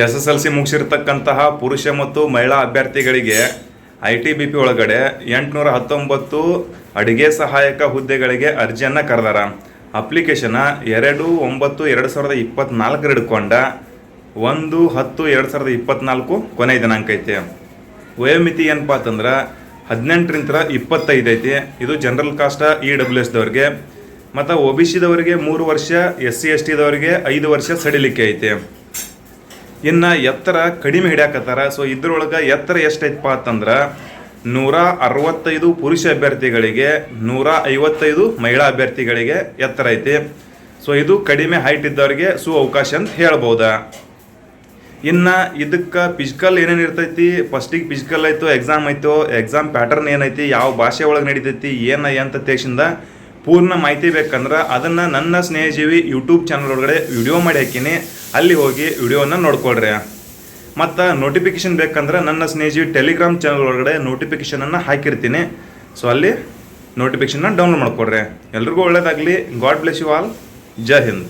SSLC ಮುಗಿಸಿರ್ತಕ್ಕಂತಹ ಪುರುಷ ಮತ್ತು ಮಹಿಳಾ ಅಭ್ಯರ್ಥಿಗಳಿಗೆ ITBP ಒಳಗಡೆ 819 ಅಡುಗೆ ಸಹಾಯಕ ಹುದ್ದೆಗಳಿಗೆ ಅರ್ಜಿಯನ್ನು ಕರೆದಾರ. ಅಪ್ಲಿಕೇಶನ್ 2/9/2024 ಹಿಡ್ಕೊಂಡ 1/10/2024 ಕೊನೆಯ ದಿನಾಂಕ ಐತೆ. ವಯೋಮಿತಿ ಏನಪ್ಪ ಅಂತಂದ್ರೆ 18ರಿಂದ 25 ಐತಿ. ಇದು ಜನರಲ್ ಕಾಸ್ಟ್ EWS ದವ್ರಿಗೆ, ಮತ್ತು OBC ದವರಿಗೆ 3 ವರ್ಷ, SC ST ದವರಿಗೆ 5 ವರ್ಷ ಸಡಿಲಿಕೆ ಐತೆ. ಇನ್ನು ಎತ್ತರ ಕಡಿಮೆ ಹಿಡಿಯಾಕತ್ತಾರ. ಸೊ ಇದ್ರೊಳಗೆ ಎತ್ತರ ಎಷ್ಟೈತಪ್ಪ ಅಂತಂದ್ರೆ 165 ಪುರುಷ ಅಭ್ಯರ್ಥಿಗಳಿಗೆ, 155 ಮಹಿಳಾ ಅಭ್ಯರ್ಥಿಗಳಿಗೆ ಎತ್ತರ ಐತಿ. ಸೊ ಇದು ಕಡಿಮೆ ಹೈಟ್ ಇದ್ದವ್ರಿಗೆ ಅವಕಾಶ ಅಂತ ಹೇಳ್ಬೋದಾ. ಇನ್ನು ಇದಕ್ಕೆ ಫಿಸಿಕಲ್ ಏನೇನು ಇರ್ತೈತಿ, ಫಸ್ಟಿಗೆ ಫಿಸಿಕಲ್ ಆಯಿತು, ಎಕ್ಸಾಮ್ ಆಯಿತು, ಎಕ್ಸಾಮ್ ಪ್ಯಾಟರ್ನ್ ಏನೈತಿ, ಯಾವ ಭಾಷೆ ಒಳಗೆ ನಡೀತೈತಿ, ಅಂತ ತೇಕ್ಷಿಂದ ಪೂರ್ಣ ಮಾಹಿತಿ ಬೇಕಂದ್ರೆ ಅದನ್ನು ನನ್ನ ಸ್ನೇಹಜೀವಿ ಯೂಟ್ಯೂಬ್ ಚಾನಲ್ ಒಳಗಡೆ ವಿಡಿಯೋ ಮಾಡಿ ಹಾಕಿನಿ, ಅಲ್ಲಿ ಹೋಗಿ ವಿಡಿಯೋನ ನೋಡ್ಕೊಳ್ರಿ. ಮತ್ತು ನೋಟಿಫಿಕೇಷನ್ ಬೇಕಂದ್ರೆ ನನ್ನ ಸ್ನೇಹಜೀವಿ ಟೆಲಿಗ್ರಾಮ್ ಚಾನಲ್ ಒಳಗಡೆ ನೋಟಿಫಿಕೇಷನನ್ನು ಹಾಕಿರ್ತೀನಿ. ಸೊ ಅಲ್ಲಿ ನೋಟಿಫಿಕೇಷನ್ನ ಡೌನ್ಲೋಡ್ ಮಾಡ್ಕೊಳ್ರಿ. ಎಲ್ರಿಗೂ ಒಳ್ಳೇದಾಗಲಿ. God bless you all. ಜೈ ಹಿಂದ್.